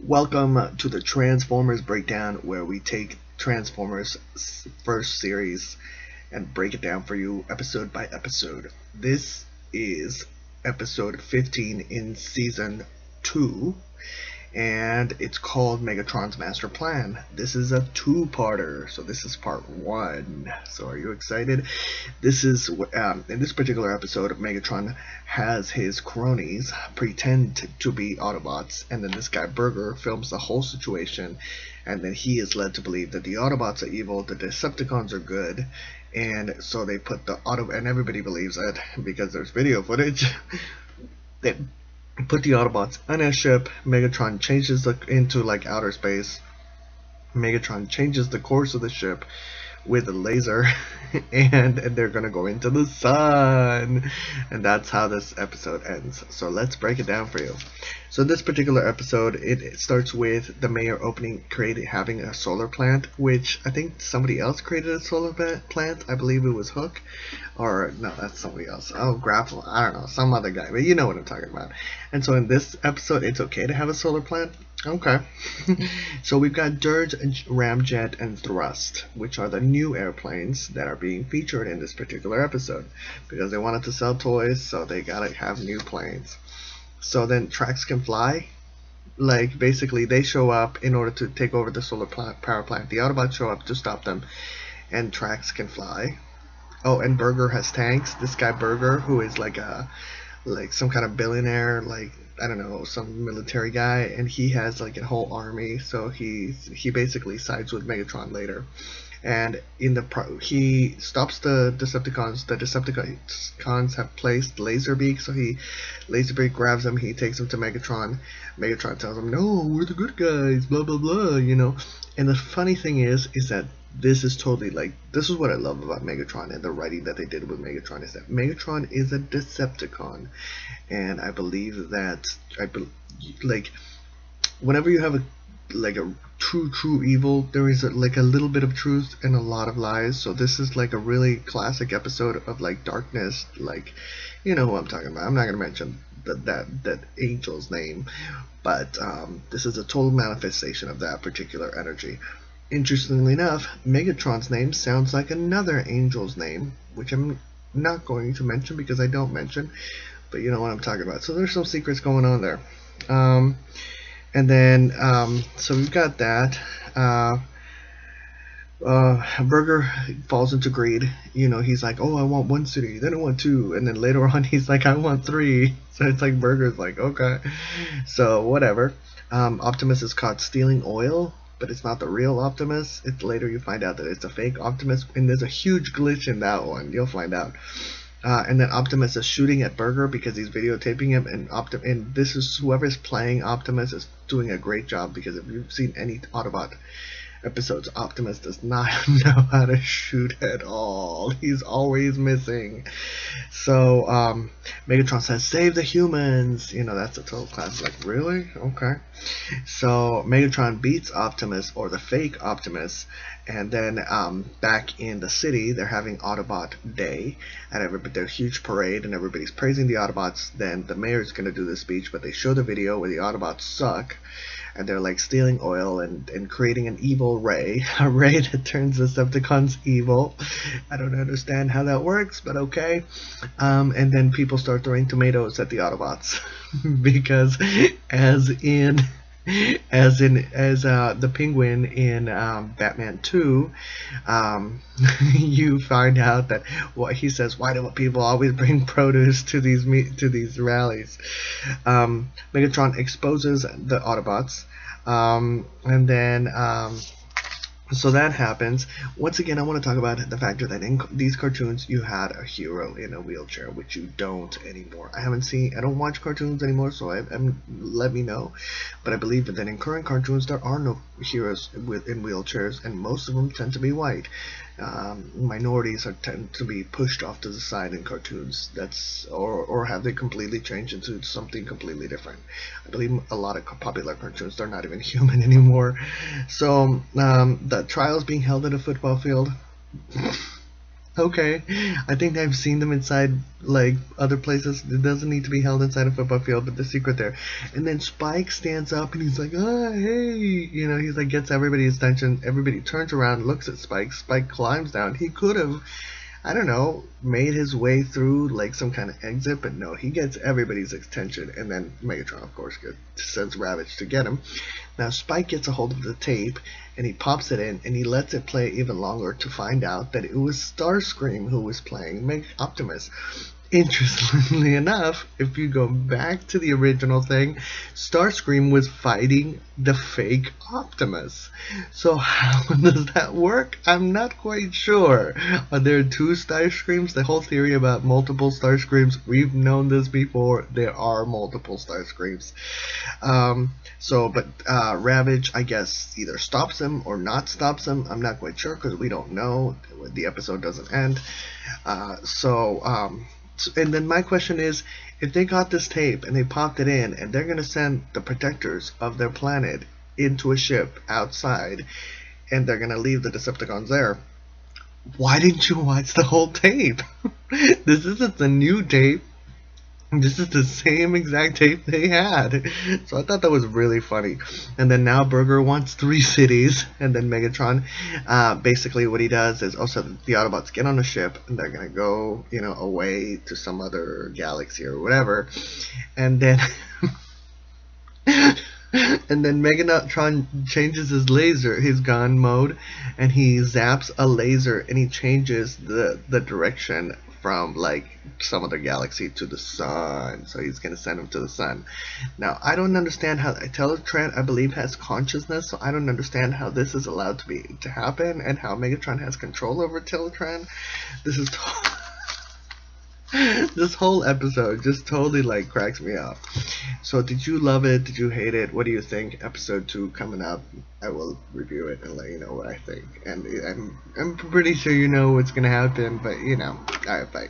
Welcome to the Transformers Breakdown, where we take Transformers first series and break it down for you episode by episode. This is episode 15 in season 2, and it's called Megatron's Master Plan. This is a two-parter, so this is part 1. So are you excited? This is in this particular episode, Megatron has his cronies pretend to be Autobots, and then this guy Burger films the whole situation, and then he is led to believe that the Autobots are evil, the Decepticons are good, and so they put the and everybody believes it because there's video footage. They put the Autobots on a ship. Megatron changes into like outer space. Megatron changes the course of the ship with a laser, and they're gonna go into the sun, and that's how this episode ends. So let's break it down for you. So this particular episode, it starts with the mayor having a solar plant, which I think somebody else created a solar plant. I believe it was Hook, or no, that's somebody else. Oh, Grapple, I don't know, some other guy, but you know what I'm talking about. And so in this episode, it's okay to have a solar plant. Okay. So we've got Dirge, Ramjet, and Thrust, which are the new airplanes that are being featured in this particular episode, because they wanted to sell toys, so they gotta have new planes. So then Trax can fly. Like, basically, they show up in order to take over the solar power plant. The Autobots show up to stop them, and Trax can fly. Oh, and Burger has tanks. This guy Burger, who is like some kind of billionaire, like, I don't know, some military guy, and he has like a whole army, so he basically sides with Megatron later. And he stops the Decepticons. The Decepticons have placed Laserbeak, so Laserbeak grabs him. He takes him to Megatron. Megatron tells him, "No, we're the good guys." Blah blah blah. You know. And the funny thing is that this is totally like, this is what I love about Megatron and the writing that they did with Megatron, is that Megatron is a Decepticon, and I believe that like whenever you have a true evil, there is like a little bit of truth and a lot of lies. So this is like a really classic episode of like darkness, like, you know who I'm talking about. I'm not gonna mention that angel's name, but this is a total manifestation of that particular energy. Interestingly enough, Megatron's name sounds like another angel's name, which I'm not going to mention because I don't mention, but you know what I'm talking about. So there's some secrets going on there. And then, so we've got that. Burger falls into greed. You know, he's like, "Oh, I want 1 city, then I want 2, and then later on he's like, "I want 3." So it's like Burger's like, "Okay." So whatever. Optimus is caught stealing oil, but it's not the real Optimus. Later you find out that it's a fake Optimus, and there's a huge glitch in that one. You'll find out. And then Optimus is shooting at Burger because he's videotaping him, and this is whoever's playing Optimus is doing a great job, because if you've seen any Autobot episodes, Optimus does not know how to shoot at all. He's always missing. So Megatron says, "Save the humans." You know, that's a total class. Like, really? Okay. So Megatron beats Optimus, or the fake Optimus, and then back in the city, they're having Autobot Day, and there's a huge parade, and everybody's praising the Autobots. Then the mayor's going to do the speech, but they show the video where the Autobots suck, and they're like stealing oil and creating an evil ray, a ray that turns the Decepticons evil. I don't understand how that works, but okay. And then people start throwing tomatoes at the Autobots because as the Penguin in Batman 2, you find out that what he says, "Why do people always bring produce to these rallies?" Megatron exposes the Autobots, and then so that happens. Once again, I want to talk about the fact that in these cartoons you had a hero in a wheelchair, which you don't anymore. I don't watch cartoons anymore, so let me know. But I believe that in current cartoons there are no heroes in wheelchairs, and most of them tend to be white. Minorities tend to be pushed off to the side in cartoons. Or have they completely changed into something completely different? I believe a lot of popular cartoons, they're not even human anymore. So the trials being held at a football field. Okay, I think I've seen them inside like other places. It doesn't need to be held inside a football field, but the secret there. And then Spike stands up and he's like, "Ah, hey!" He's like gets everybody's attention. Everybody turns around, looks at Spike. Spike climbs down. He could have, I don't know, made his way through like some kind of exit, but no, he gets everybody's attention. And then Megatron, of course, sends Ravage to get him. Now Spike gets a hold of the tape and he pops it in and he lets it play even longer to find out that it was Starscream who was playing Optimus. Interestingly enough, if you go back to the original thing, Starscream was fighting the fake Optimus. So how does that work? I'm not quite sure. Are there two Starscreams? The whole theory about multiple Starscreams, we've known this before. There are multiple Starscreams. But Ravage, I guess, either stops him or not stops him. I'm not quite sure because we don't know. The episode doesn't end. And then my question is, if they got this tape and they popped it in and they're going to send the protectors of their planet into a ship outside and they're going to leave the Decepticons there, why didn't you watch the whole tape? This isn't the new tape. This is the same exact tape they had. So I thought that was really funny. And then now Burger wants 3 cities. And then Megatron, basically what he does is also the Autobots get on a ship and they're going to go, away to some other galaxy or whatever. And then and then Megatron changes his gun mode, and he zaps a laser and he changes the direction from like some other galaxy to the sun. So he's gonna send him to the sun. Now I don't understand how Teletran, I believe, has consciousness, so I don't understand how this is allowed to happen and how Megatron has control over Teletran. This is this whole episode just totally like cracks me up. So did you love it? Did you hate it? What do you think? Episode 2 coming up. I will review it and let you know what I think. And I'm pretty sure you know what's gonna happen, but alright, bye.